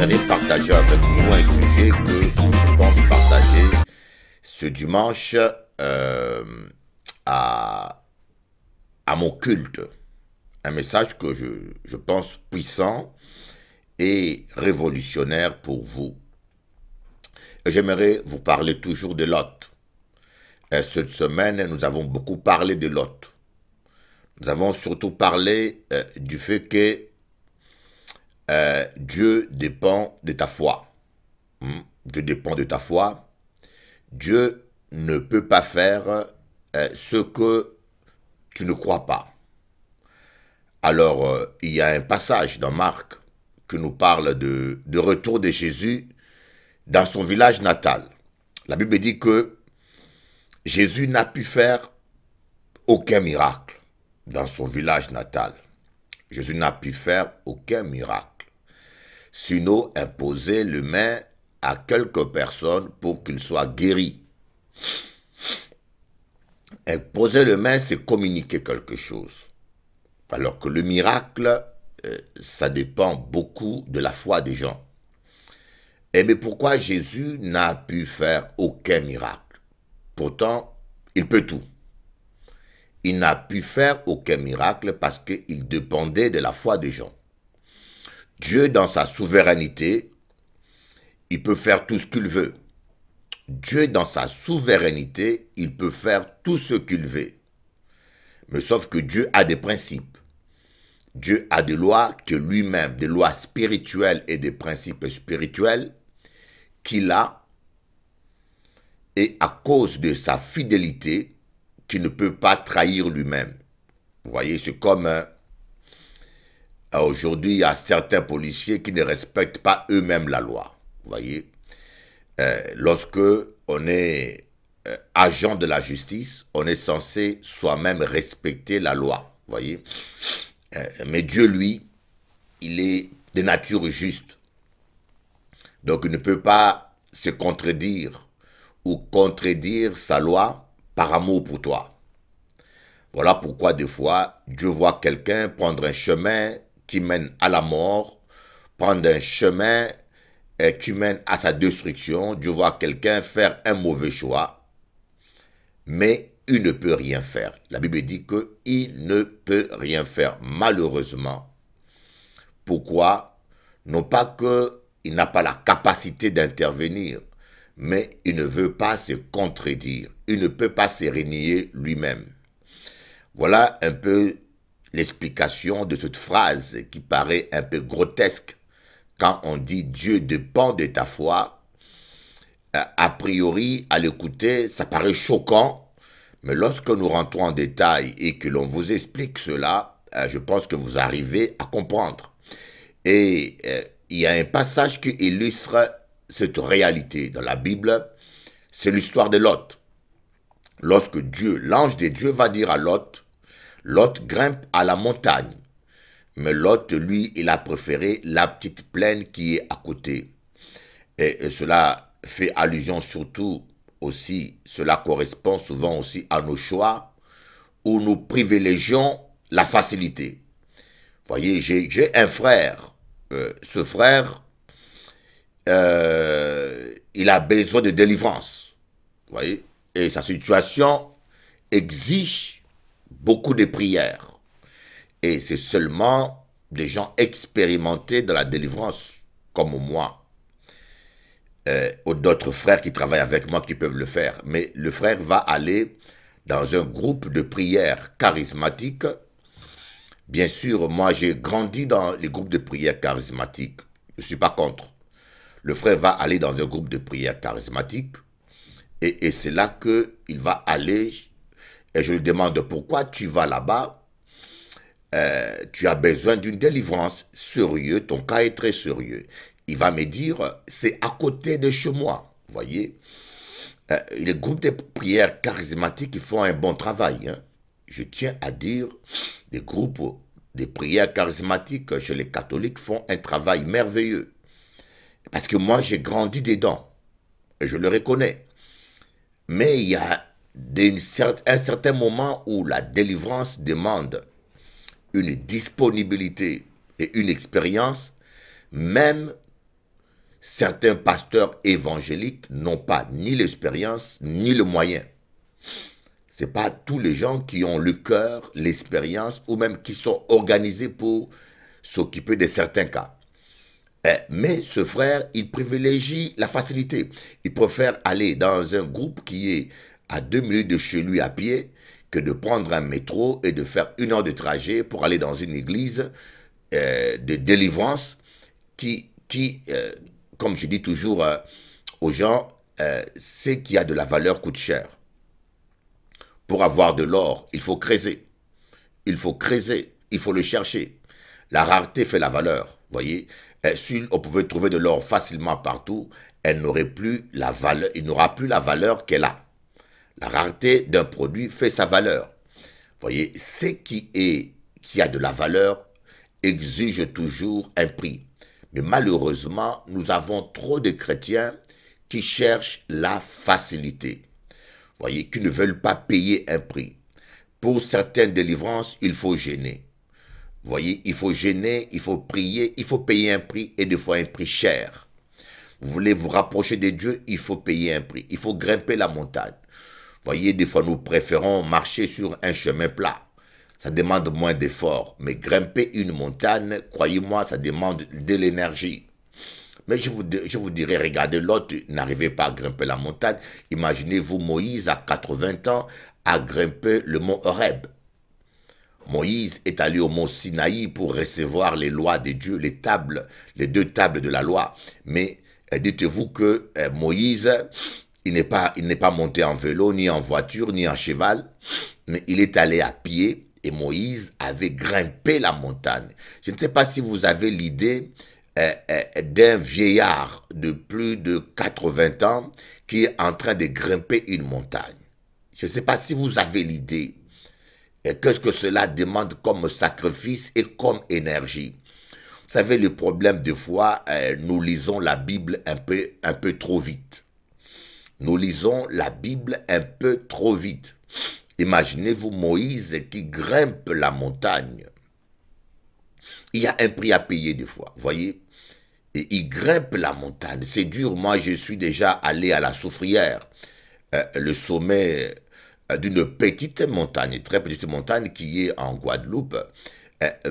allez partager avec nous un sujet que je pense partager ce dimanche à, à mon culte. Un message que je pense puissant et révolutionnaire pour vous. J'aimerais vous parler toujours de Lot. Cette semaine, nous avons beaucoup parlé de Lot. Nous avons surtout parlé du fait que Dieu dépend de ta foi. Dieu dépend de ta foi. Dieu ne peut pas faire ce que tu ne crois pas. Alors, il y a un passage dans Marc qui nous parle de retour de Jésus dans son village natal. La Bible dit que Jésus n'a pu faire aucun miracle dans son village natal. Jésus n'a pu faire aucun miracle, sinon imposer les mains à quelques personnes pour qu'ils soient guéris. Imposer les mains, c'est communiquer quelque chose. Alors que le miracle, ça dépend beaucoup de la foi des gens. Mais pourquoi Jésus n'a pu faire aucun miracle? Pourtant, il peut tout. Il n'a pu faire aucun miracle parce qu'il dépendait de la foi des gens. Dieu, dans sa souveraineté, il peut faire tout ce qu'il veut. Dieu, dans sa souveraineté, il peut faire tout ce qu'il veut. Mais sauf que Dieu a des principes. Dieu a des lois que lui-même, des lois spirituelles et des principes spirituels qu'il a, et à cause de sa fidélité, qu'il ne peut pas trahir lui-même. Vous voyez, c'est comme aujourd'hui, il y a certains policiers qui ne respectent pas eux-mêmes la loi. Vous voyez, lorsque on est agent de la justice, on est censé soi-même respecter la loi. Vous voyez, mais Dieu, lui, il est de nature juste. Donc, il ne peut pas se contredire ou contredire sa loi par amour pour toi. Voilà pourquoi des fois, Dieu voit quelqu'un prendre un chemin qui mène à la mort, prendre un chemin qui mène à sa destruction. Dieu voit quelqu'un faire un mauvais choix, mais il ne peut rien faire. La Bible dit qu'il ne peut rien faire, malheureusement. Pourquoi? Non pas qu'il n'a pas la capacité d'intervenir, mais il ne veut pas se contredire. Il ne peut pas se renier lui-même. Voilà un peu l'explication de cette phrase qui paraît un peu grotesque. Quand on dit « Dieu dépend de ta foi », a priori, à l'écouter, ça paraît choquant, mais lorsque nous rentrons en détail et que l'on vous explique cela, je pense que vous arrivez à comprendre. Et il y a un passage qui illustre cette réalité dans la Bible, c'est l'histoire de Lot. Lorsque Dieu, l'ange de Dieu va dire à Lot, Lot grimpe à la montagne. Mais Lot, lui, il a préféré la petite plaine qui est à côté. Et cela fait allusion surtout aussi, cela correspond souvent aussi à nos choix, où nous privilégions la facilité. Vous voyez, j'ai un frère. Ce frère, il a besoin de délivrance. Vous voyez, et sa situation exige beaucoup de prières. Et c'est seulement des gens expérimentés dans la délivrance, comme moi, ou d'autres frères qui travaillent avec moi qui peuvent le faire. Mais le frère va aller dans un groupe de prière charismatique. Bien sûr, moi j'ai grandi dans les groupes de prière charismatiques. Je ne suis pas contre. Le frère va aller dans un groupe de prière charismatique et c'est là qu'il va aller. Et je lui demande pourquoi tu vas là-bas. Tu as besoin d'une délivrance. Sérieux, ton cas est très sérieux. Il va me dire, c'est à côté de chez moi. Vous voyez, les groupes de prière charismatiques, ils font un bon travail. Hein. Je tiens à dire, les groupes de prière charismatiques chez les catholiques font un travail merveilleux. Parce que moi, j'ai grandi dedans. Et je le reconnais. Mais il y a un certain moment où la délivrance demande une disponibilité et une expérience, même certains pasteurs évangéliques n'ont pas ni l'expérience ni le moyen. Ce n'est pas tous les gens qui ont le cœur, l'expérience ou même qui sont organisés pour s'occuper de certains cas. Mais ce frère, il privilégie la facilité. Il préfère aller dans un groupe qui est à 2 minutes de chez lui à pied que de prendre un métro et de faire 1 heure de trajet pour aller dans une église de délivrance qui comme je dis toujours aux gens, ce qui a de la valeur coûte cher. Pour avoir de l'or, il faut creuser. Il faut creuser, il faut le chercher. La rareté fait la valeur, voyez. Si on pouvait trouver de l'or facilement partout, elle n'aurait plus la valeur, il n'aura plus la valeur qu'elle a. La rareté d'un produit fait sa valeur. Voyez, ce qui a de la valeur exige toujours un prix. Mais malheureusement, nous avons trop de chrétiens qui cherchent la facilité. Voyez, qui ne veulent pas payer un prix. Pour certaines délivrances, il faut gêner. Voyez, il faut gêner, il faut prier, il faut payer un prix et des fois un prix cher. Vous voulez vous rapprocher de Dieu, il faut payer un prix. Il faut grimper la montagne. Voyez, des fois nous préférons marcher sur un chemin plat. Ça demande moins d'efforts. Mais grimper une montagne, croyez-moi, ça demande de l'énergie. Mais je vous dirais, regardez, l'autre n'arrivait pas à grimper la montagne. Imaginez-vous Moïse à 80 ans à grimper le mont Horeb. Moïse est allé au mont Sinaï pour recevoir les lois de Dieu, les 2 tables de la loi. Mais dites-vous que Moïse, il n'est pas monté en vélo, ni en voiture, ni en cheval, mais il est allé à pied et Moïse avait grimpé la montagne. Je ne sais pas si vous avez l'idée d'un vieillard de plus de 80 ans qui est en train de grimper une montagne. Je ne sais pas si vous avez l'idée. Qu'est-ce que cela demande comme sacrifice et comme énergie? Vous savez, le problème des fois, nous lisons la Bible un peu trop vite. Nous lisons la Bible un peu trop vite. Imaginez-vous Moïse qui grimpe la montagne. Il y a un prix à payer des fois, voyez. Et il grimpe la montagne. C'est dur. Moi, je suis déjà allé à la Soufrière, le sommet d'une petite montagne, très petite montagne qui est en Guadeloupe.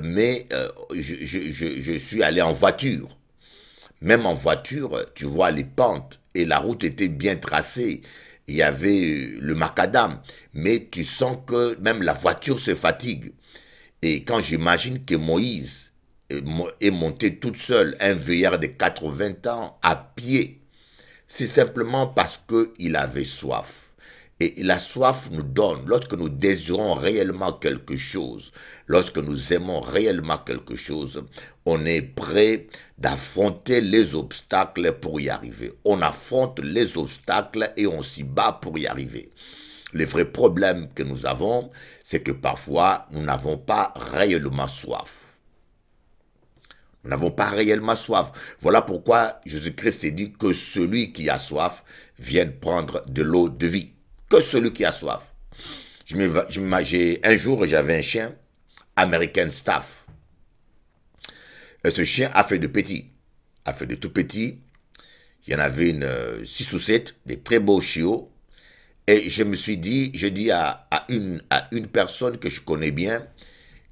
Mais je suis allé en voiture. Même en voiture, tu vois les pentes et la route était bien tracée. Il y avait le macadam. Mais tu sens que même la voiture se fatigue. Et quand j'imagine que Moïse est monté toute seule, un vieillard de 80 ans, à pied, c'est simplement parce qu'il avait soif. Et la soif nous donne, lorsque nous désirons réellement quelque chose, lorsque nous aimons réellement quelque chose, on est prêt d'affronter les obstacles pour y arriver. On affronte les obstacles et on s'y bat pour y arriver. Le vrai problème que nous avons, c'est que parfois, nous n'avons pas réellement soif. Nous n'avons pas réellement soif. Voilà pourquoi Jésus-Christ dit que celui qui a soif vienne prendre de l'eau de vie. Que celui qui a soif. Un jour, j'avais un chien, American Staff. Et ce chien a fait de petits. A fait de tout petits. Il y en avait 6 ou 7, des très beaux chiots. Et je me suis dit, je dis à une personne que je connais bien,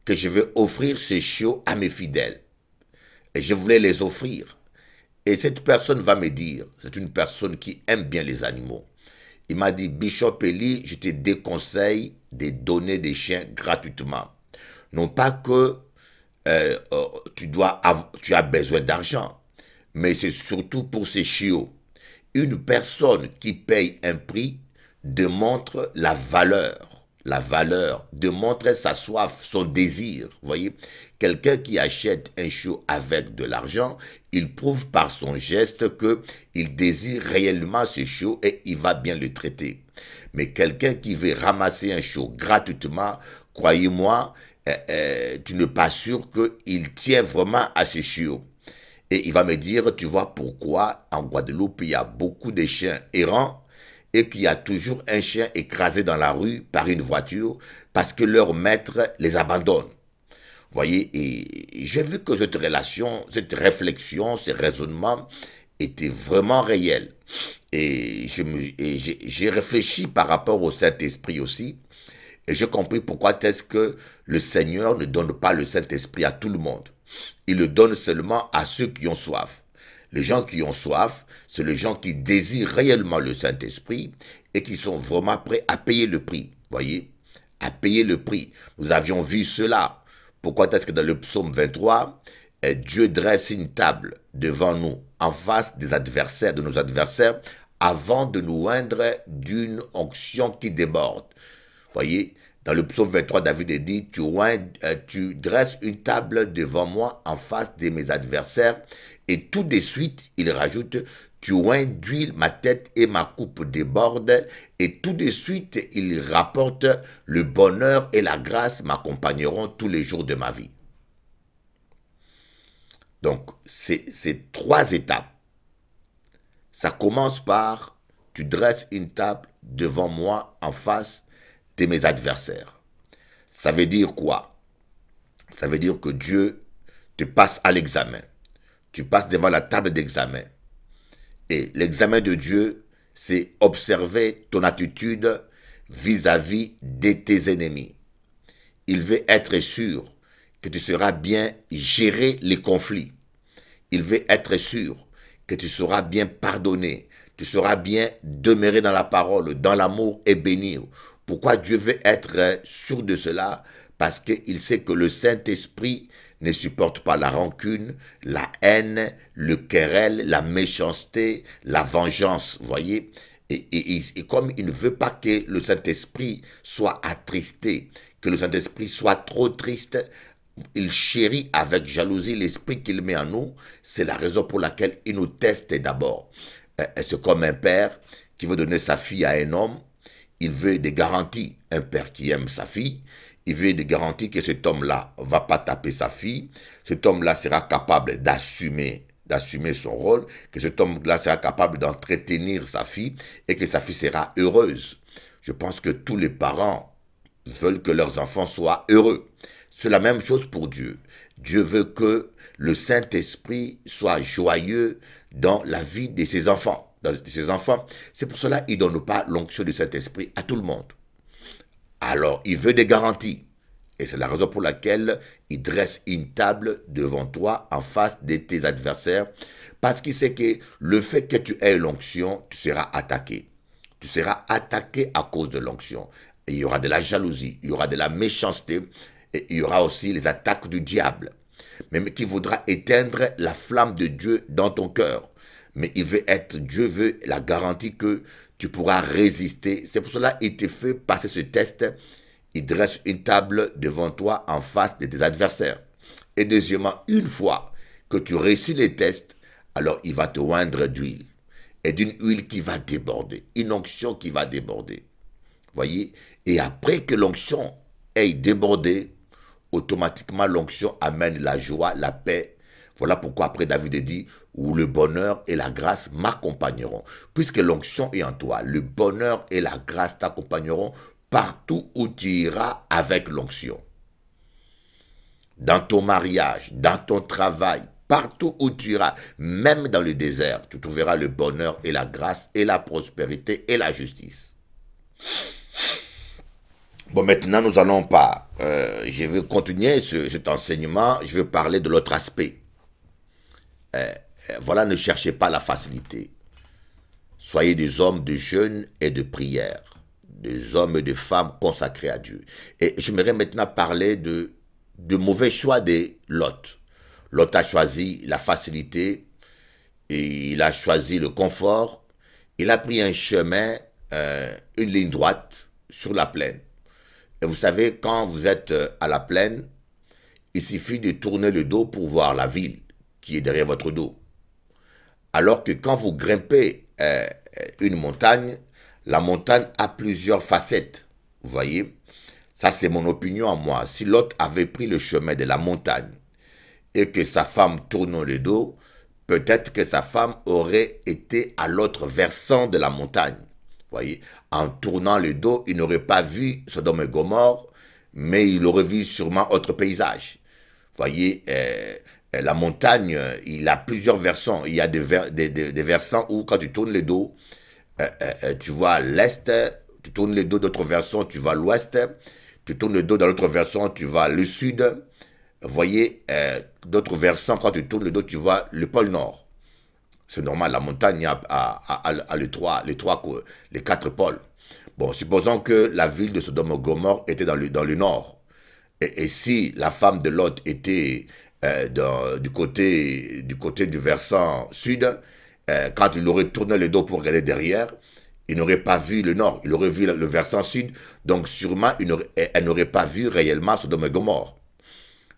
que je vais offrir ces chiots à mes fidèles. Et je voulais les offrir. Et cette personne va me dire, c'est une personne qui aime bien les animaux. Il m'a dit, Bishop Eli, je te déconseille de donner des chiens gratuitement. Non pas que tu as besoin d'argent, mais c'est surtout pour ces chiots. Une personne qui paye un prix démontre la valeur, démontre sa soif, son désir, voyez. Quelqu'un qui achète un chiot avec de l'argent, il prouve par son geste qu'il désire réellement ce chiot et il va bien le traiter. Mais quelqu'un qui veut ramasser un chiot gratuitement, croyez-moi, tu n'es pas sûr qu'il tient vraiment à ce chiot. Et il va me dire, tu vois pourquoi en Guadeloupe, il y a beaucoup de chiens errants et qu'il y a toujours un chien écrasé dans la rue par une voiture parce que leur maître les abandonne. Voyez, et j'ai vu que cette relation, cette réflexion, ce raisonnement était vraiment réel. Et j'ai réfléchi par rapport au Saint-Esprit aussi, et j'ai compris pourquoi est-ce que le Seigneur ne donne pas le Saint-Esprit à tout le monde. Il le donne seulement à ceux qui ont soif. Les gens qui ont soif, c'est les gens qui désirent réellement le Saint-Esprit et qui sont vraiment prêts à payer le prix. Voyez, à payer le prix. Nous avions vu cela. Pourquoi est-ce que dans le psaume 23, Dieu dresse une table devant nous, en face des adversaires, de nos adversaires, avant de nous oindre d'une onction qui déborde. Voyez, dans le psaume 23, David dit, tu dresses une table devant moi en face de mes adversaires. Et tout de suite, il rajoute, tu oins d'huile ma tête et ma coupe déborde. Et tout de suite, il rapporte, le bonheur et la grâce m'accompagneront tous les jours de ma vie. Donc, c'est 3 étapes. Ça commence par, tu dresses une table devant moi en face de mes adversaires. Ça veut dire quoi? Ça veut dire que Dieu te passe à l'examen. Tu passes devant la table d'examen. Et l'examen de Dieu, c'est observer ton attitude vis-à-vis de tes ennemis. Il veut être sûr que tu sauras bien gérer les conflits. Il veut être sûr que tu sauras bien pardonner. Tu sauras bien demeurer dans la parole, dans l'amour et bénir. Pourquoi Dieu veut être sûr de cela? Parce qu'il sait que le Saint-Esprit ne supporte pas la rancune, la haine, le querelle, la méchanceté, la vengeance, vous voyez. Et comme il ne veut pas que le Saint-Esprit soit attristé, que le Saint-Esprit soit trop triste, il chérit avec jalousie l'esprit qu'il met en nous. C'est la raison pour laquelle il nous teste d'abord. C'est comme un père qui veut donner sa fille à un homme. Il veut des garanties. Un père qui aime sa fille, il veut des garanties que cet homme-là ne va pas taper sa fille. Cet homme-là sera capable d'assumer son rôle, que cet homme-là sera capable d'entretenir sa fille et que sa fille sera heureuse. Je pense que tous les parents veulent que leurs enfants soient heureux. C'est la même chose pour Dieu. Dieu veut que le Saint-Esprit soit joyeux dans la vie de ses enfants. C'est pour cela qu'il ne donne pas l'onction du Saint-Esprit à tout le monde. Alors, il veut des garanties. Et c'est la raison pour laquelle il dresse une table devant toi en face de tes adversaires. Parce qu'il sait que le fait que tu aies l'onction, tu seras attaqué. Tu seras attaqué à cause de l'onction. Et il y aura de la jalousie, il y aura de la méchanceté, et il y aura aussi les attaques du diable. Même qui voudra éteindre la flamme de Dieu dans ton cœur. Mais Dieu veut la garantie que tu pourras résister. C'est pour cela qu'il te fait passer ce test. Il dresse une table devant toi en face de tes adversaires. Et deuxièmement, une fois que tu réussis les tests, alors il va te oindre d'huile. Et d'une huile qui va déborder. Une onction qui va déborder. Voyez? Et après que l'onction ait débordé, automatiquement l'onction amène la joie, la paix. Voilà pourquoi après David dit, où le bonheur et la grâce m'accompagneront. Puisque l'onction est en toi, le bonheur et la grâce t'accompagneront partout où tu iras avec l'onction. Dans ton mariage, dans ton travail, partout où tu iras, même dans le désert, tu trouveras le bonheur et la grâce et la prospérité et la justice. Bon, maintenant, nous allons pas. Je vais continuer cet enseignement. Je vais parler de l'autre aspect. Voilà, ne cherchez pas la facilité. Soyez des hommes de jeûne et de prière. Des hommes et des femmes consacrés à Dieu. Et j'aimerais maintenant parler de mauvais choix de Lot. Lot a choisi la facilité. Et il a choisi le confort. Il a pris un chemin, une ligne droite sur la plaine. Et vous savez, quand vous êtes à la plaine, il suffit de tourner le dos pour voir la ville qui est derrière votre dos. Alors que quand vous grimpez une montagne, la montagne a plusieurs facettes. Vous voyez? Ça, c'est mon opinion à moi. Si Lot avait pris le chemin de la montagne et que sa femme tourne le dos, peut-être que sa femme aurait été à l'autre versant de la montagne. Voyez, en tournant le dos, il n'aurait pas vu Sodome et Gomorrhe, mais il aurait vu sûrement autre paysage. Voyez, La montagne, il a plusieurs versants. Il y a des versants où quand tu tournes les dos, tu vois l'est, tu tournes les dos d'autres versants, tu vois l'ouest, tu tournes le dos dans l'autre versant, tu vois le sud. Vous voyez, d'autres versants, quand tu tournes le dos, tu vois le pôle nord. C'est normal, la montagne a les quatre pôles. Bon, supposons que la ville de Sodome et Gomorrhe était dans le nord. Et si la femme de Lot était du côté du versant sud, quand il aurait tourné le dos pour regarder derrière, il n'aurait pas vu le nord, il aurait vu le versant sud, donc sûrement elle n'aurait pas vu réellement Sodome et Gomorrhe.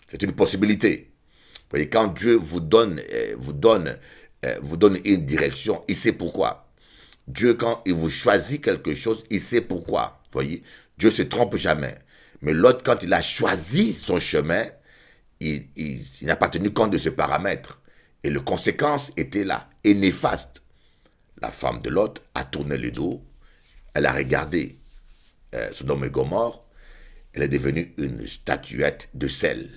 C'est une possibilité. Vous voyez, quand Dieu vous donne une direction, il sait pourquoi. Dieu, quand il vous choisit quelque chose, il sait pourquoi. Vous voyez, Dieu ne se trompe jamais. Mais l'autre, quand il a choisi son chemin, il n'a pas tenu compte de ce paramètre. Et les conséquences étaient là, et néfastes. La femme de Lot a tourné le dos, elle a regardé Sodome et Gomorrhe, elle est devenue une statuette de sel.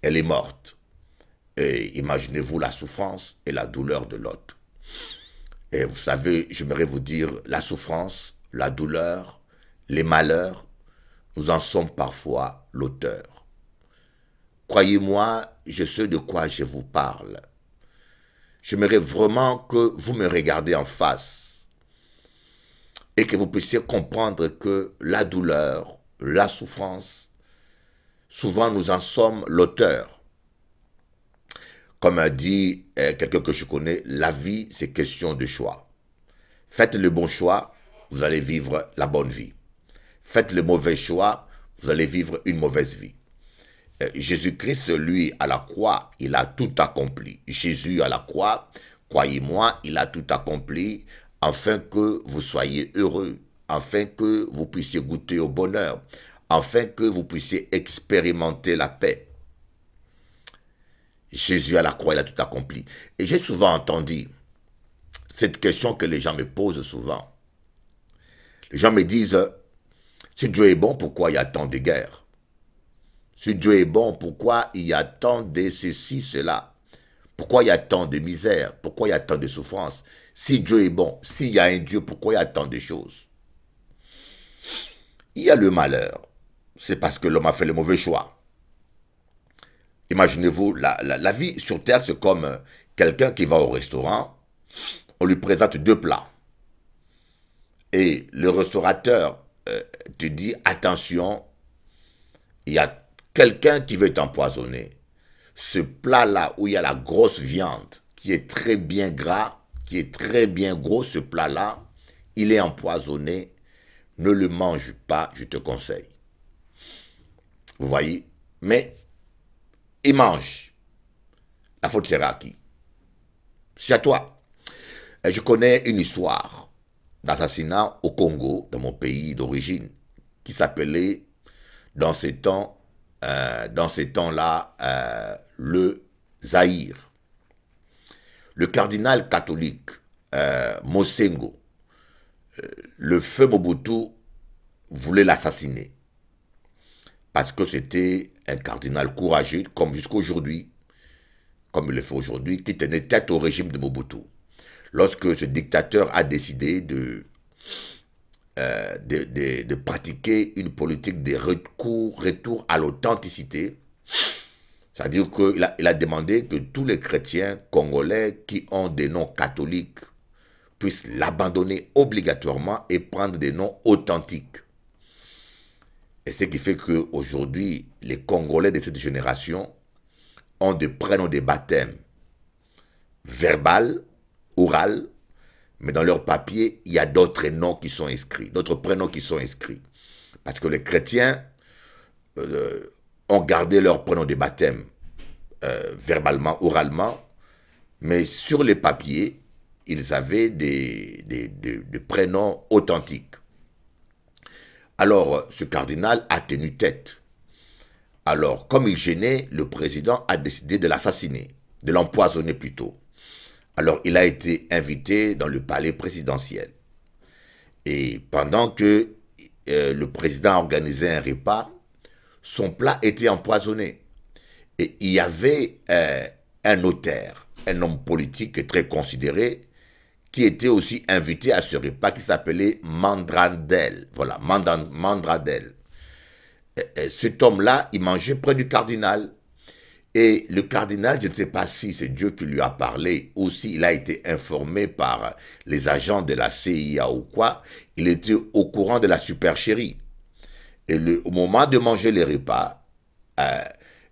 Elle est morte. Et imaginez-vous la souffrance et la douleur de Lot. Et vous savez, j'aimerais vous dire, la souffrance, la douleur, les malheurs, nous en sommes parfois l'auteur. Croyez-moi, je sais de quoi je vous parle. J'aimerais vraiment que vous me regardez en face et que vous puissiez comprendre que la douleur, la souffrance, souvent nous en sommes l'auteur. Comme a dit quelqu'un que je connais, la vie, c'est question de choix. Faites le bon choix, vous allez vivre la bonne vie. Faites le mauvais choix, vous allez vivre une mauvaise vie. Jésus-Christ, lui, à la croix, il a tout accompli. Jésus à la croix, croyez-moi, il a tout accompli afin que vous soyez heureux, afin que vous puissiez goûter au bonheur, afin que vous puissiez expérimenter la paix. Jésus à la croix, il a tout accompli. Et j'ai souvent entendu cette question que les gens me posent souvent. Les gens me disent, si Dieu est bon, pourquoi il y a tant de guerres? Si Dieu est bon, pourquoi il y a tant de ceci, cela? Pourquoi il y a tant de misère? Pourquoi il y a tant de souffrance? Si Dieu est bon, s'il y a un Dieu, pourquoi il y a tant de choses? Il y a le malheur. C'est parce que l'homme a fait le mauvais choix. Imaginez-vous, la vie sur terre, c'est comme quelqu'un qui va au restaurant, on lui présente deux plats. Et le restaurateur te dit, attention, il y a quelqu'un qui veut t'empoisonner. Ce plat-là, où il y a la grosse viande, qui est très bien gras, qui est très bien gros, ce plat-là, il est empoisonné. Ne le mange pas, je te conseille. Vous voyez? Mais il mange. La faute sera à qui? C'est à toi. Et je connais une histoire d'assassinat au Congo, dans mon pays d'origine, qui s'appelait, dans ces temps-là, le Zaïre. Le cardinal catholique Mosengo, le feu Mobutu, voulait l'assassiner. Parce que c'était un cardinal courageux, comme jusqu'à aujourd'hui, comme il le fait aujourd'hui, qui tenait tête au régime de Mobutu. Lorsque ce dictateur a décidé de pratiquer une politique de retour à l'authenticité, c'est-à-dire qu'il a demandé que tous les chrétiens congolais qui ont des noms catholiques puissent l'abandonner obligatoirement et prendre des noms authentiques. Et ce qui fait qu'aujourd'hui, les Congolais de cette génération ont des prénoms de baptême verbal, oral, mais dans leur papier, il y a d'autres noms qui sont inscrits, d'autres prénoms qui sont inscrits. Parce que les chrétiens ont gardé leur prénom de baptême verbalement, oralement, mais sur les papiers, ils avaient des prénoms authentiques. Alors, ce cardinal a tenu tête. Alors, comme il gênait, le président a décidé de l'assassiner, de l'empoisonner plutôt. Alors, il a été invité dans le palais présidentiel. Et pendant que le président organisait un repas, son plat était empoisonné. Et il y avait un notaire, un homme politique très considéré, qui était aussi invité à ce repas qui s'appelait Mandrandel. Voilà, Mandrandel. Cet homme-là, il mangeait près du cardinal. Et le cardinal, je ne sais pas si c'est Dieu qui lui a parlé ou s'il a été informé par les agents de la CIA ou quoi, il était au courant de la supercherie. Et au moment de manger les repas,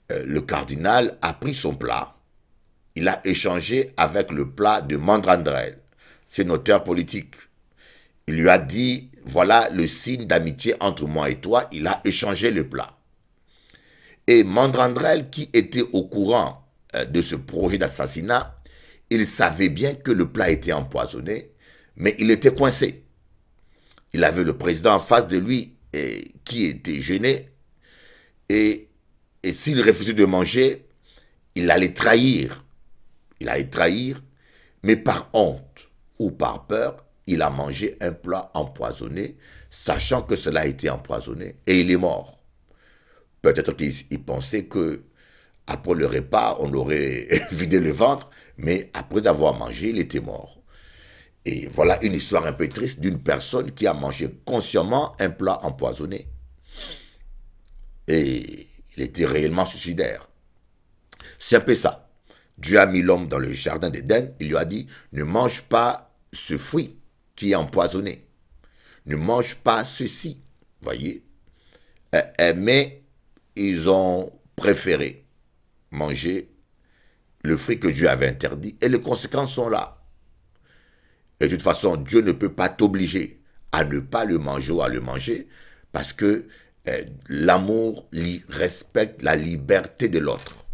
le cardinal a pris son plat. Il a échangé avec le plat de Mandrandel, ce notaire politique. Il lui a dit, voilà le signe d'amitié entre moi et toi. Il a échangé le plat. Et Mandrandel, qui était au courant de ce projet d'assassinat, il savait bien que le plat était empoisonné, mais il était coincé. Il avait le président en face de lui qui était gêné. Et s'il refusait de manger, il allait trahir. Il allait trahir, mais par honte ou par peur, il a mangé un plat empoisonné, sachant que cela a été empoisonné, et il est mort. Peut-être qu'il pensait que après le repas, on aurait vidé le ventre, mais après avoir mangé, il était mort. Et voilà une histoire un peu triste d'une personne qui a mangé consciemment un plat empoisonné. Et il était réellement suicidaire. C'est un peu ça. Dieu a mis l'homme dans le jardin d'Éden, il lui a dit, ne mange pas ce fruit qui est empoisonné. Ne mange pas ceci, voyez. Mais ils ont préféré manger le fruit que Dieu avait interdit et les conséquences sont là. Et de toute façon, Dieu ne peut pas t'obliger à ne pas le manger ou à le manger parce que l'amour respecte la liberté de l'autre.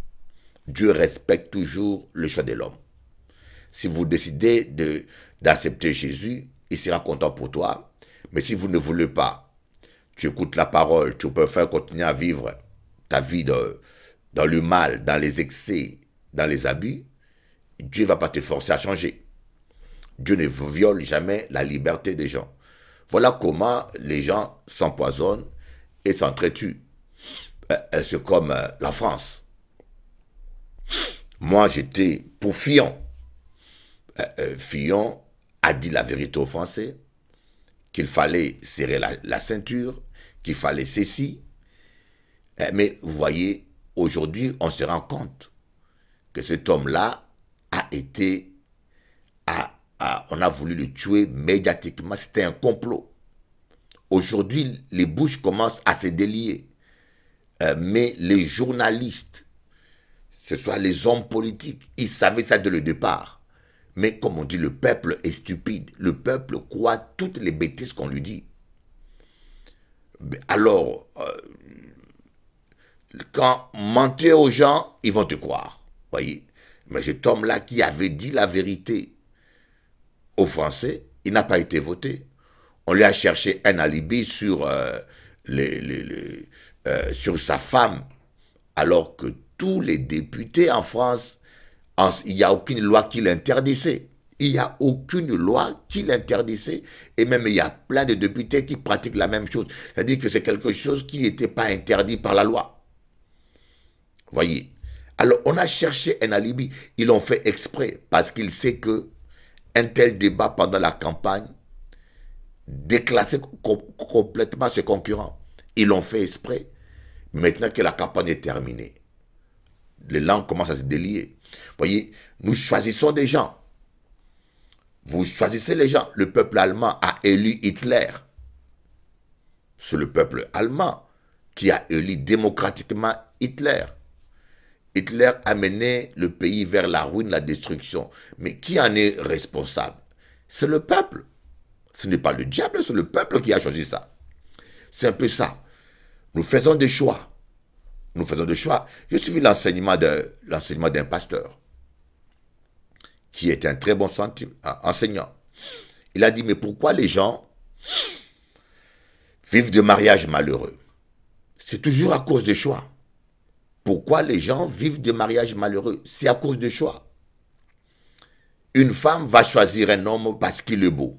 Dieu respecte toujours le choix de l'homme. Si vous décidez d'accepter Jésus, il sera content pour toi. Mais si vous ne voulez pas, tu écoutes la parole, tu peux faire continuer à vivre ta vie dans le mal, dans les excès, dans les abus, Dieu ne va pas te forcer à changer. Dieu ne viole jamais la liberté des gens. Voilà comment les gens s'empoisonnent et s'entretuent. C'est comme la France. Moi, j'étais pour Fillon. Fillon a dit la vérité aux Français, qu'il fallait serrer la ceinture, qu'il fallait ceci. Mais vous voyez, aujourd'hui, on se rend compte que cet homme-là a été... on a voulu le tuer médiatiquement, c'était un complot. Aujourd'hui, les bouches commencent à se délier. Mais les journalistes, ce soit les hommes politiques, ils savaient ça dès le départ. Mais comme on dit, le peuple est stupide. Le peuple croit toutes les bêtises qu'on lui dit. Alors, quand mentir aux gens, ils vont te croire. Voyez. Mais cet homme-là qui avait dit la vérité aux Français, il n'a pas été voté. On lui a cherché un alibi sur, sur sa femme, alors que tous les députés en France, il n'y a aucune loi qui l'interdisait. Il n'y a aucune loi qui l'interdisait. Et même il y a plein de députés qui pratiquent la même chose. C'est-à-dire que c'est quelque chose qui n'était pas interdit par la loi. Voyez. Alors on a cherché un alibi. Ils l'ont fait exprès parce qu'ils savent que un tel débat pendant la campagne déclassait complètement ses concurrents. Ils l'ont fait exprès. Maintenant que la campagne est terminée, les langues commencent à se délier. Voyez, nous choisissons des gens. Vous choisissez les gens. Le peuple allemand a élu Hitler. C'est le peuple allemand qui a élu démocratiquement Hitler. Hitler a mené le pays vers la ruine, la destruction. Mais qui en est responsable? C'est le peuple. Ce n'est pas le diable, c'est le peuple qui a choisi ça. C'est un peu ça. Nous faisons des choix. Nous faisons des choix. J'ai suivi l'enseignement d'un pasteur qui est un très bon enseignant. Il a dit, mais pourquoi les gens vivent de mariages malheureux? C'est toujours à cause des choix. Pourquoi les gens vivent de mariages malheureux? C'est à cause des choix. Une femme va choisir un homme parce qu'il est beau.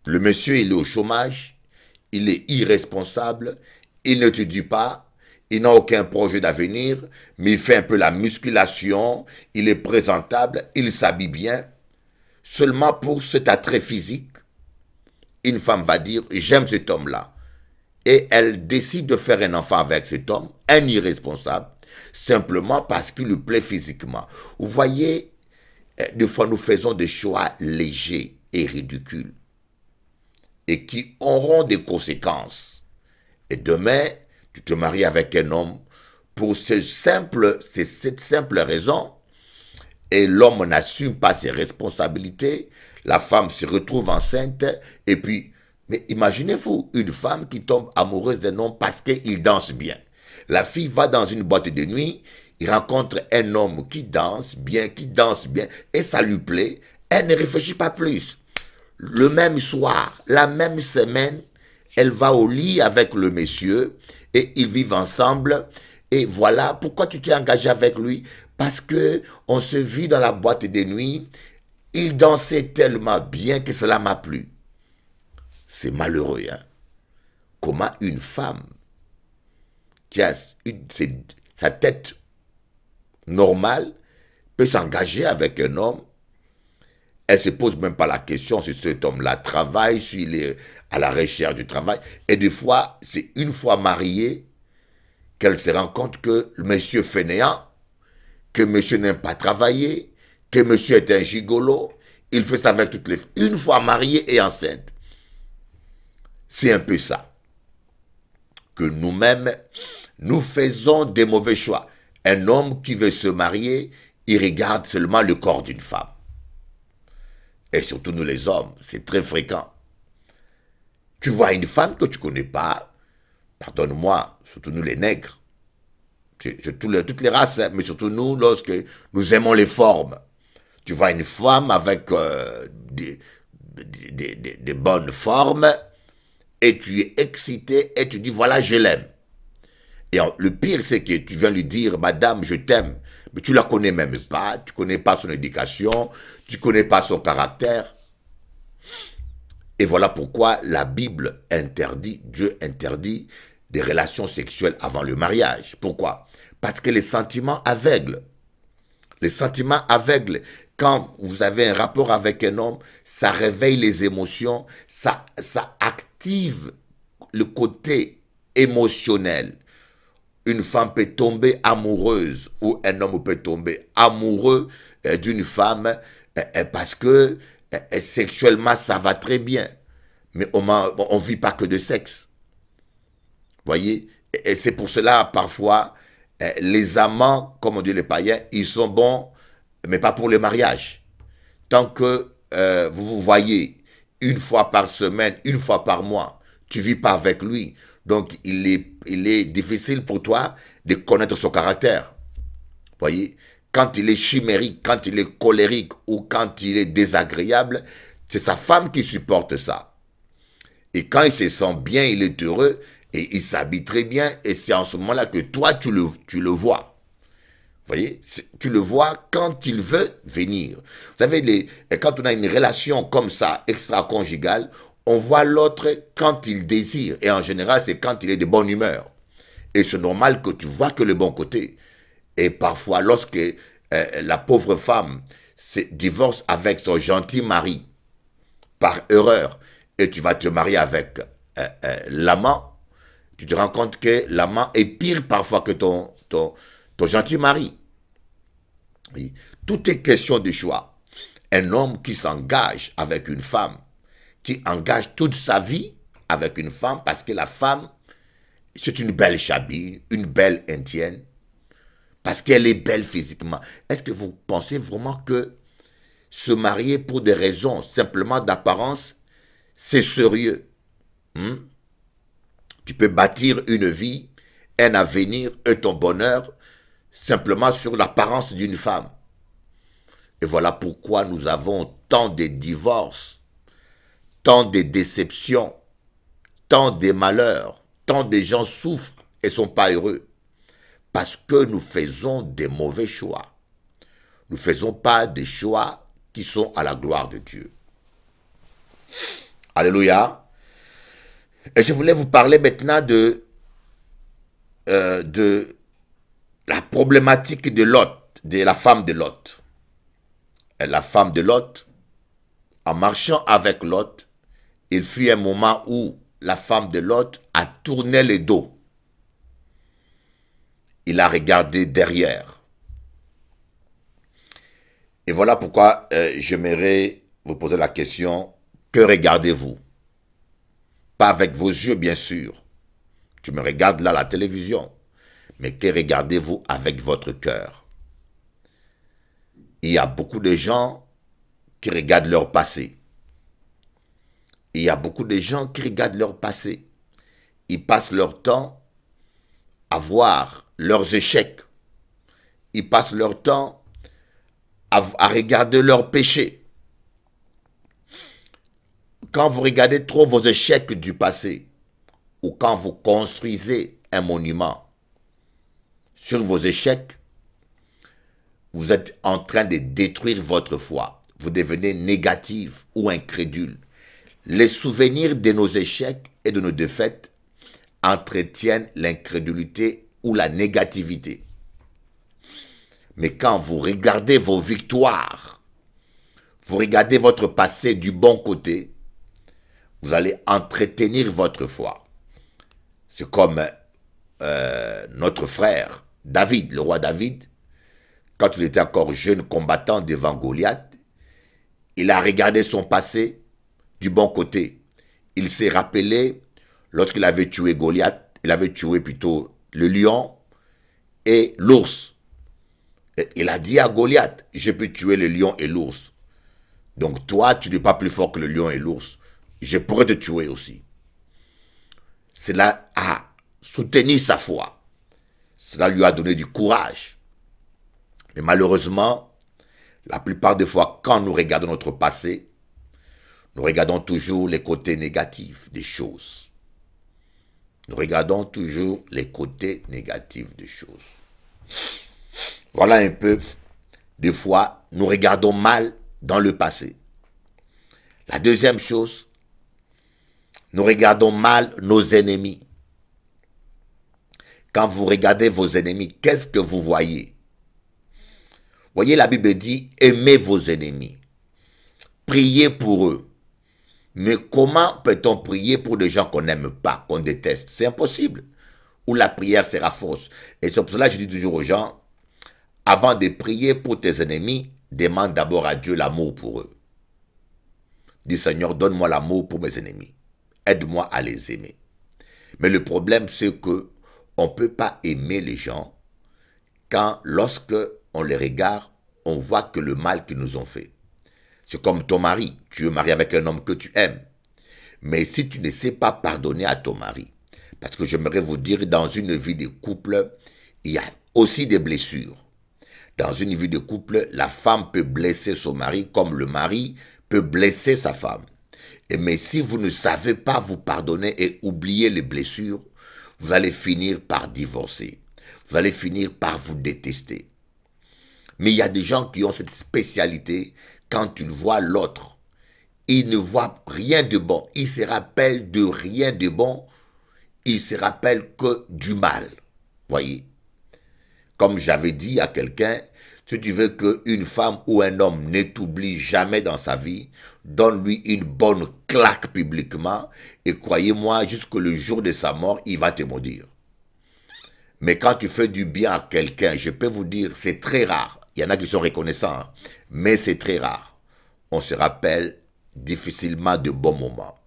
Le monsieur, il est au chômage, il est irresponsable, il ne te dit pas, il n'a aucun projet d'avenir, mais il fait un peu la musculation, il est présentable, il s'habille bien. Seulement pour cet attrait physique, une femme va dire « j'aime cet homme-là ». Et elle décide de faire un enfant avec cet homme, un irresponsable, simplement parce qu'il lui plaît physiquement. Vous voyez, des fois nous faisons des choix légers et ridicules et qui auront des conséquences. Et demain, tu te maries avec un homme pour cette simple raison, et l'homme n'assume pas ses responsabilités, la femme se retrouve enceinte, et puis, mais imaginez-vous une femme qui tombe amoureuse d'un homme parce qu'il danse bien. La fille va dans une boîte de nuit, il rencontre un homme qui danse bien, et ça lui plaît, elle ne réfléchit pas plus. Le même soir, la même semaine, elle va au lit avec le monsieur, et ils vivent ensemble, et voilà, pourquoi tu t'es engagé avec lui? Parce que on se vit dans la boîte de nuit, il dansait tellement bien que cela m'a plu. C'est malheureux, hein? Comment une femme qui a sa tête normale peut s'engager avec un homme? Elle ne se pose même pas la question si cet homme-là travaille, s'il est à la recherche du travail. Et des fois, c'est une fois mariée qu'elle se rend compte que le monsieur fainéant, que monsieur n'aime pas travailler, que monsieur est un gigolo, il fait ça avec toutes les femmes. Une fois mariée et enceinte. C'est un peu ça. Que nous-mêmes, nous faisons des mauvais choix. Un homme qui veut se marier, il regarde seulement le corps d'une femme. Et surtout nous les hommes, c'est très fréquent. Tu vois une femme que tu ne connais pas, pardonne-moi, surtout nous les nègres, toutes les races, hein, mais surtout nous, lorsque nous aimons les formes. Tu vois une femme avec des bonnes formes, et tu es excité, et tu dis, voilà, je l'aime. Et le pire, c'est que tu viens lui dire, madame, je t'aime, mais tu ne la connais même pas, tu ne connais pas son éducation, tu ne connais pas son caractère. Et voilà pourquoi la Bible interdit, Dieu interdit des relations sexuelles avant le mariage. Pourquoi? Parce que les sentiments aveuglent. Les sentiments aveuglent. Quand vous avez un rapport avec un homme, ça réveille les émotions, ça active le côté émotionnel. Une femme peut tomber amoureuse ou un homme peut tomber amoureux d'une femme parce que sexuellement ça va très bien. Mais on ne vit pas que de sexe. Voyez? Et c'est pour cela, parfois, les amants, comme on dit les païens, ils sont bons, mais pas pour le mariage. Tant que vous vous voyez une fois par semaine, une fois par mois, tu ne vis pas avec lui. Donc, il est difficile pour toi de connaître son caractère. Voyez? Quand il est chimérique, quand il est colérique ou quand il est désagréable, c'est sa femme qui supporte ça. Et quand il se sent bien, il est heureux, et il s'habille très bien, et c'est en ce moment-là que toi, tu le vois. Vous voyez? Tu le vois quand il veut venir. Vous savez, quand on a une relation comme ça, extra-conjugale, on voit l'autre quand il désire. Et en général, c'est quand il est de bonne humeur. Et c'est normal que tu vois que le bon côté. Et parfois, lorsque la pauvre femme se divorce avec son gentil mari, par erreur, et tu vas te marier avec l'amant, tu te rends compte que l'amant est pire parfois que ton gentil mari. Oui. Tout est question de choix. Un homme qui s'engage avec une femme, qui engage toute sa vie avec une femme, parce que la femme, c'est une belle chabine, une belle indienne, parce qu'elle est belle physiquement. Est-ce que vous pensez vraiment que se marier pour des raisons simplement d'apparence, c'est sérieux? Tu peux bâtir une vie, un avenir et ton bonheur simplement sur l'apparence d'une femme. Et voilà pourquoi nous avons tant de divorces, tant de déceptions, tant de malheurs, tant de gens souffrent et ne sont pas heureux. Parce que nous faisons des mauvais choix. Nous ne faisons pas des choix qui sont à la gloire de Dieu. Alléluia. Et je voulais vous parler maintenant de de la problématique de Lot, de la femme de Lot. Et la femme de Lot, en marchant avec Lot, il fut un moment où la femme de Lot a tourné le dos. Il a regardé derrière. Et voilà pourquoi j'aimerais vous poser la question, que regardez-vous? Pas avec vos yeux, bien sûr. Tu me regardes là à la télévision. Mais que regardez-vous avec votre cœur? Il y a beaucoup de gens qui regardent leur passé. Il y a beaucoup de gens qui regardent leur passé. Ils passent leur temps à voir leurs échecs. Ils passent leur temps à regarder leurs péchés. Quand vous regardez trop vos échecs du passé, ou quand vous construisez un monument sur vos échecs, vous êtes en train de détruire votre foi. Vous devenez négatif ou incrédule. Les souvenirs de nos échecs et de nos défaites entretiennent l'incrédulité ou la négativité. Mais quand vous regardez vos victoires, vous regardez votre passé du bon côté, vous allez entretenir votre foi. C'est comme notre frère David, le roi David, quand il était encore jeune combattant devant Goliath, il a regardé son passé du bon côté. Il s'est rappelé, lorsqu'il avait tué Goliath, il avait tué plutôt le lion et l'ours. Il a dit à Goliath, je peux tuer le lion et l'ours. Donc toi, tu n'es pas plus fort que le lion et l'ours. Je pourrais te tuer aussi. Cela a soutenu sa foi. Cela lui a donné du courage. Mais malheureusement, la plupart des fois, quand nous regardons notre passé, nous regardons toujours les côtés négatifs des choses. Nous regardons toujours les côtés négatifs des choses. Voilà un peu, des fois, nous regardons mal dans le passé. La deuxième chose, nous regardons mal nos ennemis. Quand vous regardez vos ennemis, qu'est-ce que vous voyez? Voyez, la Bible dit, aimez vos ennemis. Priez pour eux. Mais comment peut-on prier pour des gens qu'on n'aime pas, qu'on déteste? C'est impossible. Ou la prière sera fausse. Et c'est pour cela que je dis toujours aux gens, avant de prier pour tes ennemis, demande d'abord à Dieu l'amour pour eux. Dis Seigneur, donne-moi l'amour pour mes ennemis. Aide-moi à les aimer. Mais le problème, c'est que on ne peut pas aimer les gens quand, lorsque on les regarde, on voit que le mal qu'ils nous ont fait. C'est comme ton mari. Tu es marié avec un homme que tu aimes. Mais si tu ne sais pas pardonner à ton mari, parce que j'aimerais vous dire, dans une vie de couple, il y a aussi des blessures. Dans une vie de couple, la femme peut blesser son mari comme le mari peut blesser sa femme. Mais si vous ne savez pas vous pardonner et oublier les blessures, vous allez finir par divorcer. Vous allez finir par vous détester. Mais il y a des gens qui ont cette spécialité. Quand ils voient l'autre, ils ne voient rien de bon. Ils se rappellent de rien de bon. Ils se rappellent que du mal. Voyez. Comme j'avais dit à quelqu'un, si tu veux qu'une femme ou un homme ne t'oublie jamais dans sa vie, donne-lui une bonne claque publiquement et croyez-moi, jusqu'au jour de sa mort, il va te maudire. Mais quand tu fais du bien à quelqu'un, je peux vous dire, c'est très rare. Il y en a qui sont reconnaissants, hein, mais c'est très rare. On se rappelle difficilement de bons moments.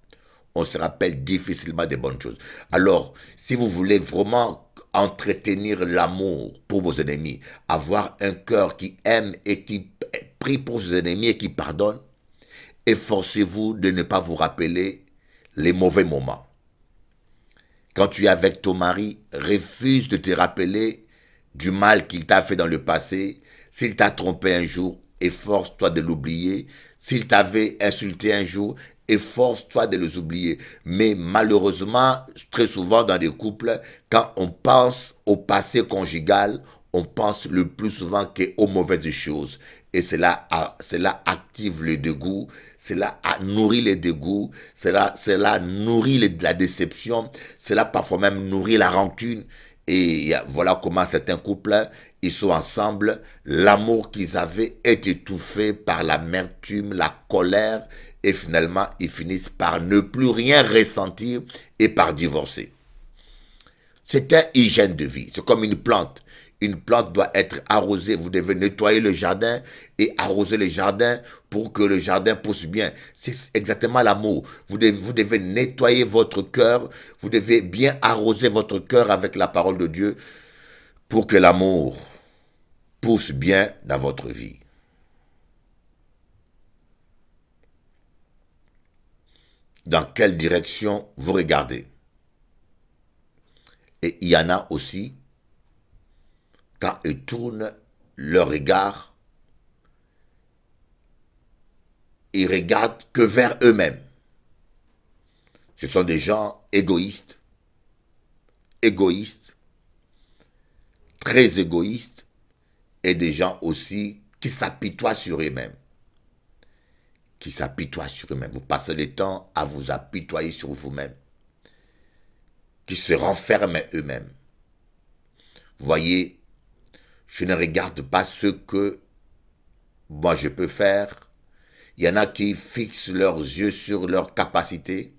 On se rappelle difficilement de bonnes choses. Alors, si vous voulez vraiment entretenir l'amour pour vos ennemis, avoir un cœur qui aime et qui prie pour ses ennemis et qui pardonne, efforcez-vous de ne pas vous rappeler les mauvais moments. Quand tu es avec ton mari, refuse de te rappeler du mal qu'il t'a fait dans le passé. S'il t'a trompé un jour, efforce-toi de l'oublier. S'il t'avait insulté un jour, efforce-toi de les oublier. Mais malheureusement, très souvent dans des couples, quand on pense au passé conjugal, on pense le plus souvent qu'aux mauvaises choses. Et cela active le dégoût, cela nourrit les dégoûts, cela nourrit la déception, cela parfois même nourrit la rancune. Et voilà comment certains couples, ils sont ensemble. L'amour qu'ils avaient est étouffé par l'amertume, la colère. Et finalement, ils finissent par ne plus rien ressentir et par divorcer. C'est une hygiène de vie. C'est comme une plante. Une plante doit être arrosée. Vous devez nettoyer le jardin et arroser le jardin pour que le jardin pousse bien. C'est exactement l'amour. Vous devez nettoyer votre cœur. Vous devez bien arroser votre cœur avec la parole de Dieu pour que l'amour pousse bien dans votre vie. Dans quelle direction vous regardez? Et il y en a aussi, quand ils tournent leur regard, ils regardent que vers eux-mêmes. Ce sont des gens égoïstes, très égoïstes, et des gens aussi qui s'apitoient sur eux-mêmes. Vous passez le temps à vous apitoyer sur vous-même. Qui se renferment eux-mêmes. Vous voyez, je ne regarde pas ce que moi je peux faire. Il y en a qui fixent leurs yeux sur leur capacité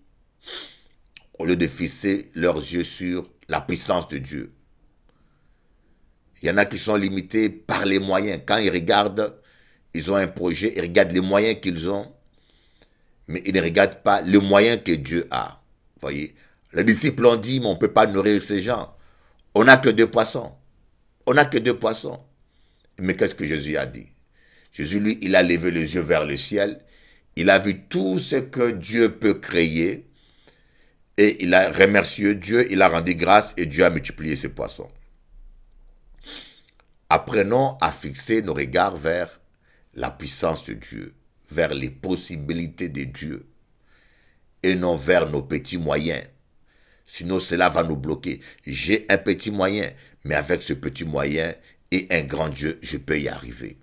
au lieu de fixer leurs yeux sur la puissance de Dieu. Il y en a qui sont limités par les moyens. Quand ils regardent, ils ont un projet, ils regardent les moyens qu'ils ont, mais ils ne regardent pas les moyens que Dieu a. Vous voyez, les disciples ont dit, mais on ne peut pas nourrir ces gens. On n'a que 2 poissons. On n'a que 2 poissons. Mais qu'est-ce que Jésus a dit? Jésus, lui, il a levé les yeux vers le ciel. Il a vu tout ce que Dieu peut créer. Et il a remercié Dieu, il a rendu grâce et Dieu a multiplié ses poissons. Apprenons à fixer nos regards vers la puissance de Dieu, vers les possibilités de Dieu, et non vers nos petits moyens. Sinon, cela va nous bloquer. J'ai un petit moyen, mais avec ce petit moyen et un grand Dieu, je peux y arriver.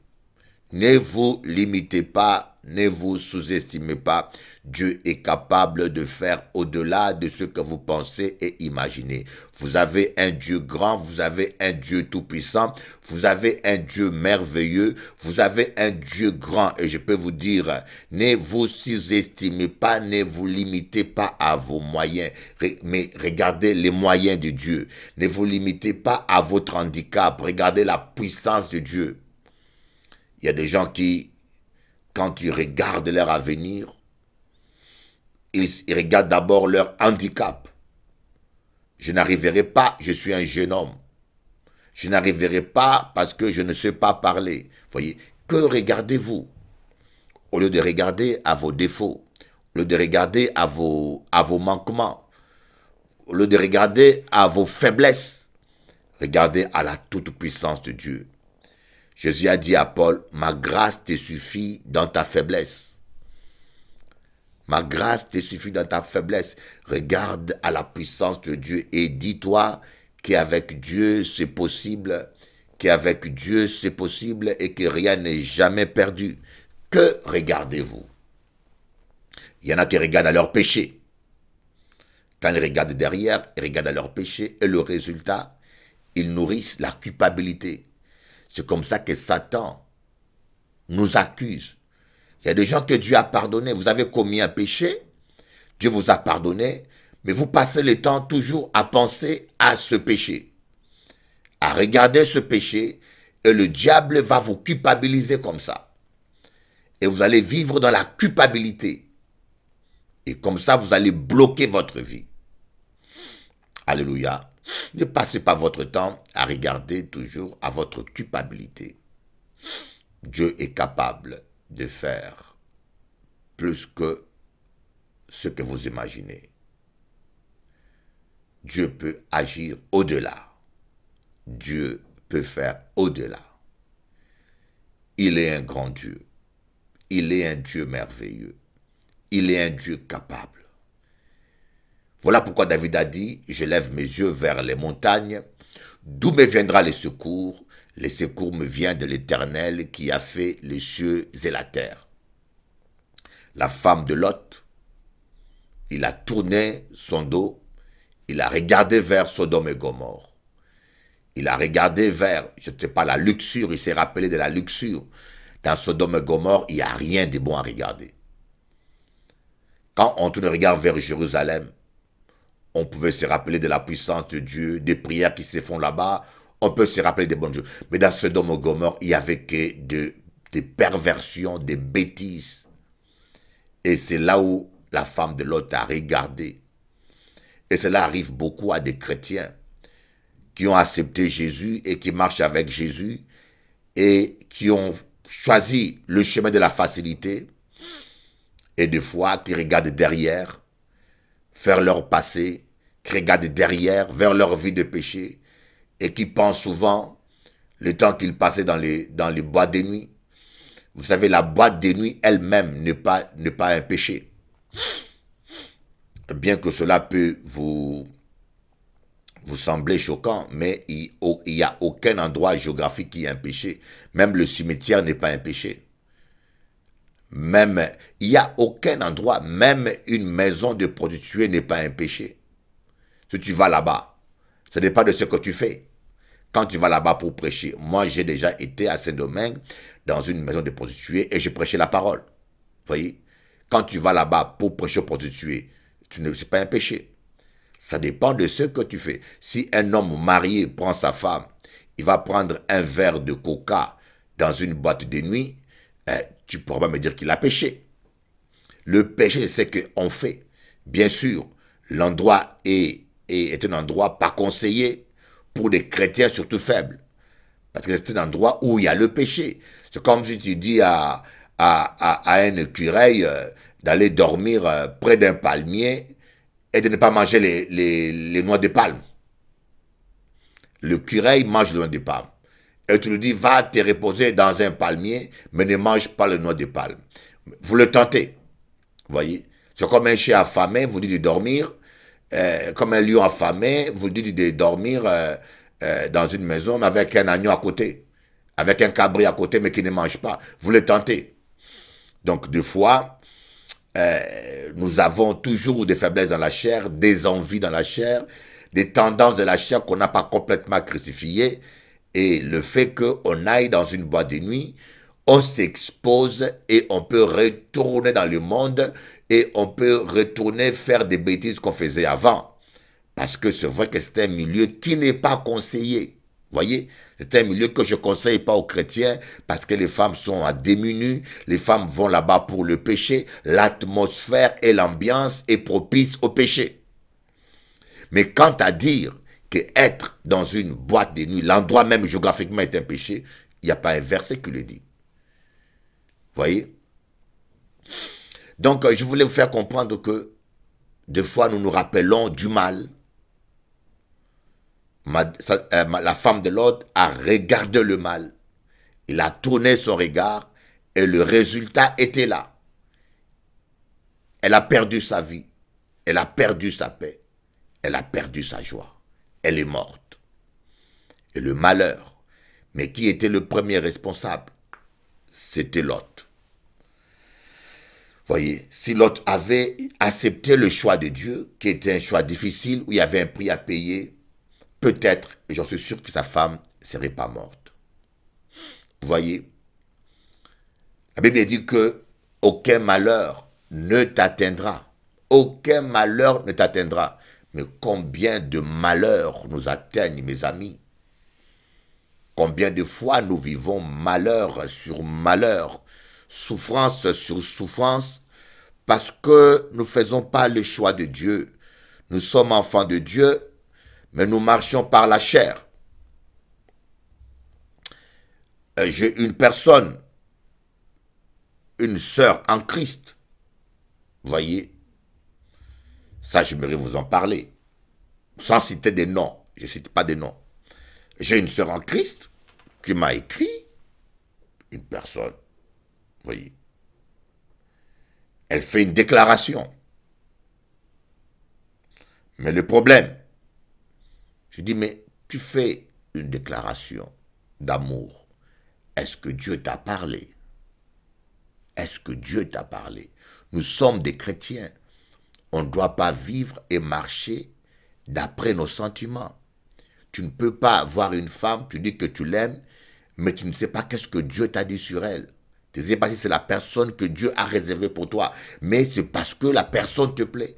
Ne vous limitez pas, ne vous sous-estimez pas. Dieu est capable de faire au-delà de ce que vous pensez et imaginez. Vous avez un Dieu grand, vous avez un Dieu tout-puissant, vous avez un Dieu merveilleux, vous avez un Dieu grand. Et je peux vous dire, ne vous sous-estimez pas, ne vous limitez pas à vos moyens, mais regardez les moyens de Dieu. Ne vous limitez pas à votre handicap, regardez la puissance de Dieu. Il y a des gens qui, quand ils regardent leur avenir, ils regardent d'abord leur handicap. Je n'arriverai pas, je suis un jeune homme. Je n'arriverai pas parce que je ne sais pas parler. Voyez, que regardez-vous? Au lieu de regarder à vos défauts, au lieu de regarder à vos manquements, au lieu de regarder à vos faiblesses, regardez à la toute-puissance de Dieu. Jésus a dit à Paul, ma grâce te suffit dans ta faiblesse. Ma grâce te suffit dans ta faiblesse. Regarde à la puissance de Dieu et dis-toi qu'avec Dieu c'est possible, qu'avec Dieu c'est possible et que rien n'est jamais perdu. Que regardez-vous? Il y en a qui regardent à leur péché. Quand ils regardent derrière, ils regardent à leur péché et le résultat, ils nourrissent la culpabilité. C'est comme ça que Satan nous accuse. Il y a des gens que Dieu a pardonnés. Vous avez commis un péché, Dieu vous a pardonné, mais vous passez le temps toujours à penser à ce péché, à regarder ce péché, et le diable va vous culpabiliser comme ça. Et vous allez vivre dans la culpabilité. Et comme ça, vous allez bloquer votre vie. Alléluia. Ne passez pas votre temps à regarder toujours à votre culpabilité. Dieu est capable de faire plus que ce que vous imaginez. Dieu peut agir au-delà. Dieu peut faire au-delà. Il est un grand Dieu. Il est un Dieu merveilleux. Il est un Dieu capable. Voilà pourquoi David a dit, je lève mes yeux vers les montagnes, d'où me viendra le secours? Le secours me vient de l'Éternel qui a fait les cieux et la terre. La femme de Lot, il a tourné son dos, il a regardé vers Sodome et Gomorrhe. Il a regardé vers, je ne sais pas, la luxure, il s'est rappelé de la luxure. Dans Sodome et Gomorrhe, il n'y a rien de bon à regarder. Quand on tourne le regard vers Jérusalem, on pouvait se rappeler de la puissance de Dieu, des prières qui se font là-bas, on peut se rappeler des bonnes choses. Mais dans Sodome et Gomorrhe, il n'y avait que des perversions, des bêtises. Et c'est là où la femme de Lot a regardé. Et cela arrive beaucoup à des chrétiens qui ont accepté Jésus et qui marchent avec Jésus et qui ont choisi le chemin de la facilité et des fois qui regardent derrière, vers leur passé, qui regardent derrière, vers leur vie de péché et qui pensent souvent le temps qu'ils passaient dans les boîtes de nuit. Vous savez, la boîte de nuit elle-même n'est pas un péché. Bien que cela peut vous sembler choquant, mais il n'y a aucun endroit géographique qui est un péché. Même le cimetière n'est pas un péché. Même, il n'y a aucun endroit, même une maison de prostituée n'est pas un péché. Si tu vas là-bas, ça dépend de ce que tu fais. Quand tu vas là-bas pour prêcher, moi j'ai déjà été à Saint-Domingue dans une maison de prostituées et je prêchais la parole. Vous voyez? Quand tu vas là-bas pour prêcher aux prostituées, ce n'est pas un péché. Ça dépend de ce que tu fais. Si un homme marié prend sa femme, il va prendre un verre de coca dans une boîte de nuit, tu ne pourras pas me dire qu'il a péché. Le péché, c'est ce qu'on fait. Bien sûr, l'endroit est un endroit pas conseillé pour des chrétiens surtout faibles. Parce que c'est un endroit où il y a le péché. C'est comme si tu dis à un écureuil d'aller dormir près d'un palmier et de ne pas manger les noix de palme. Le curé mange les noix de palme. Et tu lui dis, va te reposer dans un palmier, mais ne mange pas les noix de palme. Vous le tentez. Vous voyez? C'est comme un chien affamé, vous dites de dormir. Comme un lion affamé, vous dites de dormir dans une maison, mais avec un agneau à côté. Avec un cabri à côté, mais qui ne mange pas. Vous le tentez. Donc, des fois, nous avons toujours des faiblesses dans la chair, des envies dans la chair, des tendances de la chair qu'on n'a pas complètement crucifiées. Et le fait qu'on aille dans une boîte de nuit, on s'expose et on peut retourner dans le monde et on peut retourner faire des bêtises qu'on faisait avant. Parce que c'est vrai que c'est un milieu qui n'est pas conseillé. Vous voyez, c'est un milieu que je ne conseille pas aux chrétiens parce que les femmes sont à démunis, les femmes vont là-bas pour le péché, l'atmosphère et l'ambiance est propice au péché. Mais quant à dire qu'être dans une boîte de nuit, l'endroit même géographiquement est un péché, il n'y a pas un verset qui le dit. Vous voyez? Donc, je voulais vous faire comprendre que des fois, nous nous rappelons du mal. La femme de Lot a regardé le mal. Il a tourné son regard et le résultat était là. Elle a perdu sa vie. Elle a perdu sa paix. Elle a perdu sa joie. Elle est morte. Et le malheur. Mais qui était le premier responsable? C'était Lot. Voyez, si Lot avait accepté le choix de Dieu, qui était un choix difficile, où il y avait un prix à payer, peut-être, et j'en suis sûr que sa femme ne serait pas morte. Vous voyez, la Bible dit que aucun malheur ne t'atteindra. Aucun malheur ne t'atteindra. Mais combien de malheurs nous atteignent, mes amis? Combien de fois nous vivons malheur sur malheur, souffrance sur souffrance, parce que nous ne faisons pas le choix de Dieu. Nous sommes enfants de Dieu, mais nous marchons par la chair. J'ai une personne, une sœur en Christ. Vous voyez, ça j'aimerais vous en parler, sans citer des noms. Je ne cite pas des noms. J'ai une sœur en Christ qui m'a écrit, une personne, vous voyez, elle fait une déclaration. Mais le problème, je dis, mais tu fais une déclaration d'amour. Est-ce que Dieu t'a parlé? Est-ce que Dieu t'a parlé? Nous sommes des chrétiens. On ne doit pas vivre et marcher d'après nos sentiments. Tu ne peux pas voir une femme, tu dis que tu l'aimes, mais tu ne sais pas qu'est-ce que Dieu t'a dit sur elle. Tu ne sais pas si c'est la personne que Dieu a réservée pour toi, mais c'est parce que la personne te plaît.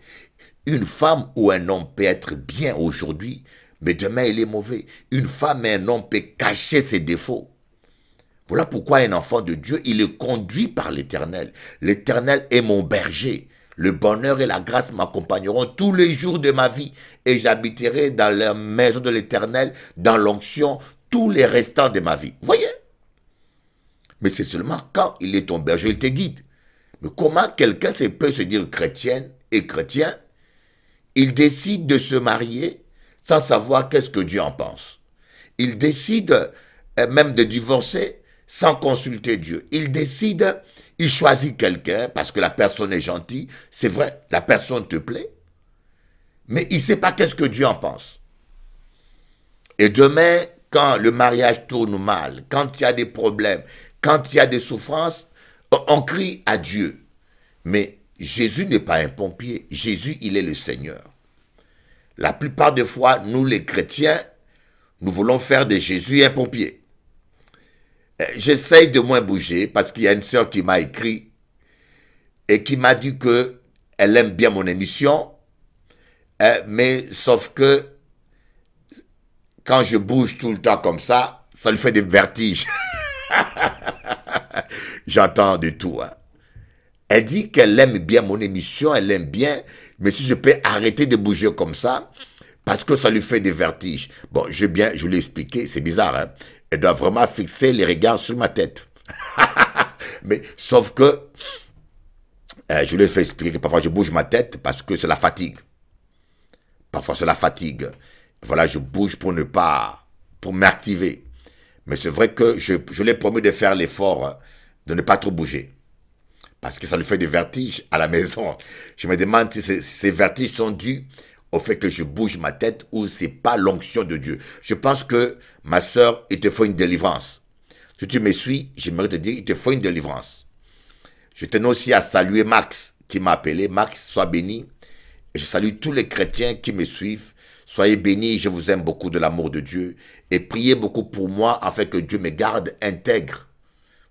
Une femme ou un homme peut être bien aujourd'hui, mais demain il est mauvais. Une femme et un homme peuvent cacher ses défauts. Voilà pourquoi un enfant de Dieu, il est conduit par l'Éternel. L'Éternel est mon berger. Le bonheur et la grâce m'accompagneront tous les jours de ma vie et j'habiterai dans la maison de l'Éternel, dans l'onction, tous les restants de ma vie. Vous voyez? Mais c'est seulement quand il est ton berger, il te guide. Mais comment quelqu'un peut se dire chrétienne et chrétien, il décide de se marier sans savoir qu'est-ce que Dieu en pense. Il décide même de divorcer sans consulter Dieu. Il décide, il choisit quelqu'un parce que la personne est gentille. C'est vrai, la personne te plaît. Mais il ne sait pas qu'est-ce que Dieu en pense. Et demain, quand le mariage tourne mal, quand il y a des problèmes, quand il y a des souffrances, on crie à Dieu. Mais Jésus n'est pas un pompier. Jésus, il est le Seigneur. La plupart des fois, nous les chrétiens, nous voulons faire de Jésus un pompier. J'essaye de moins bouger parce qu'il y a une sœur qui m'a écrit et qui m'a dit qu'elle aime bien mon émission, mais sauf que quand je bouge tout le temps comme ça lui fait des vertiges. J'entends de tout. Hein. Elle dit qu'elle aime bien mon émission, elle aime bien, mais si je peux arrêter de bouger comme ça, parce que ça lui fait des vertiges. Bon, je lui ai expliqué, c'est bizarre, hein. Elle doit vraiment fixer les regards sur ma tête. Mais sauf que, je lui ai fait expliquer que parfois je bouge ma tête parce que c'est la fatigue. Parfois c'est la fatigue. Voilà, je bouge pour m'activer. Mais c'est vrai que je lui ai promis de faire l'effort de ne pas trop bouger. Parce que ça lui fait des vertiges à la maison. Je me demande si ces vertiges sont dus au fait que je bouge ma tête ou c'est pas l'onction de Dieu. Je pense que, ma soeur, il te faut une délivrance. Si tu me suis, j'aimerais te dire, il te faut une délivrance. Je tenais aussi à saluer Max, qui m'a appelé. Max, sois béni. Et je salue tous les chrétiens qui me suivent. Soyez bénis, je vous aime beaucoup de l'amour de Dieu. Et priez beaucoup pour moi, afin que Dieu me garde intègre.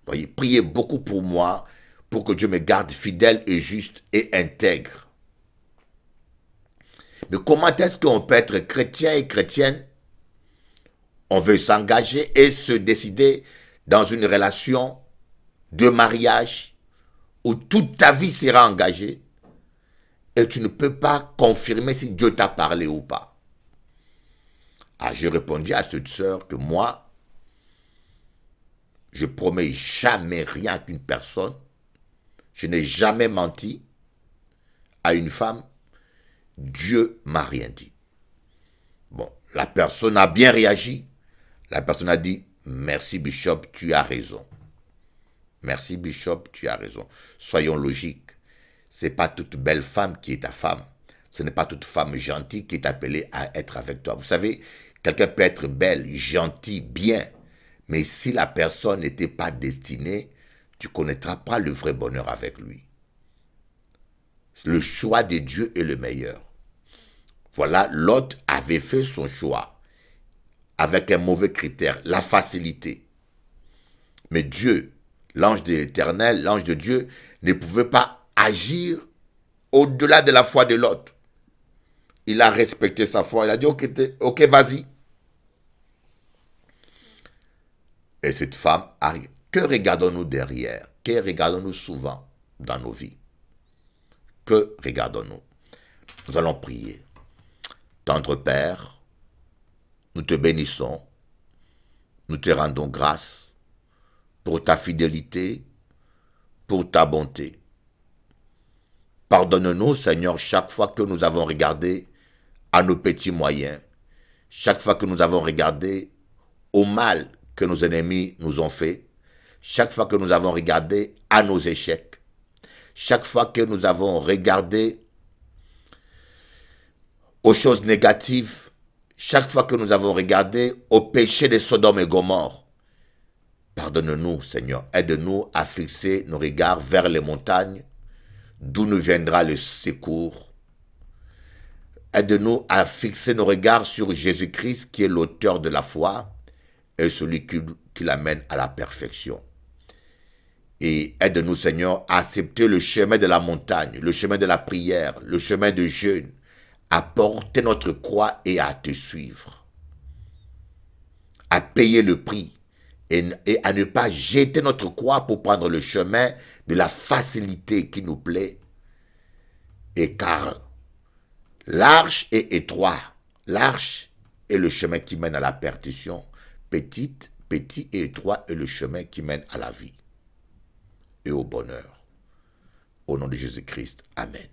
Voyez, priez beaucoup pour moi, pour que Dieu me garde fidèle et juste et intègre. Mais comment est-ce qu'on peut être chrétien et chrétienne? On veut s'engager et se décider dans une relation de mariage où toute ta vie sera engagée et tu ne peux pas confirmer si Dieu t'a parlé ou pas. Ah, j'ai répondu à cette sœur que moi, je promets jamais rien qu'une personne. Je n'ai jamais menti à une femme. Dieu m'a rien dit. Bon, la personne a bien réagi. La personne a dit, merci Bishop, tu as raison. Merci Bishop, tu as raison. Soyons logiques. Ce n'est pas toute belle femme qui est ta femme. Ce n'est pas toute femme gentille qui est appelée à être avec toi. Vous savez, quelqu'un peut être belle, gentille, bien. Mais si la personne n'était pas destinée, tu ne connaîtras pas le vrai bonheur avec lui. Le choix de Dieu est le meilleur. Voilà, Lot avait fait son choix avec un mauvais critère, la facilité. Mais Dieu, l'ange de l'Éternel, l'ange de Dieu, ne pouvait pas agir au-delà de la foi de Lot. Il a respecté sa foi, il a dit ok, vas-y. Et cette femme arrive. Que regardons-nous derrière? Que regardons-nous souvent dans nos vies? Que regardons-nous? Nous allons prier. Tendre Père, nous te bénissons, nous te rendons grâce pour ta fidélité, pour ta bonté. Pardonne-nous, Seigneur, chaque fois que nous avons regardé à nos petits moyens, chaque fois que nous avons regardé au mal que nos ennemis nous ont fait, chaque fois que nous avons regardé à nos échecs, chaque fois que nous avons regardé aux choses négatives, chaque fois que nous avons regardé au péché de Sodome et Gomorrhe. Pardonne-nous, Seigneur, aide-nous à fixer nos regards vers les montagnes, d'où nous viendra le secours. Aide-nous à fixer nos regards sur Jésus-Christ qui est l'auteur de la foi et celui qui l'amène à la perfection. Et aide-nous, Seigneur, à accepter le chemin de la montagne, le chemin de la prière, le chemin de jeûne, à porter notre croix et à te suivre, à payer le prix et à ne pas jeter notre croix pour prendre le chemin de la facilité qui nous plaît. Et car large et étroit, large est le chemin qui mène à la perdition, petit et étroit est le chemin qui mène à la vie et au bonheur. Au nom de Jésus-Christ, Amen.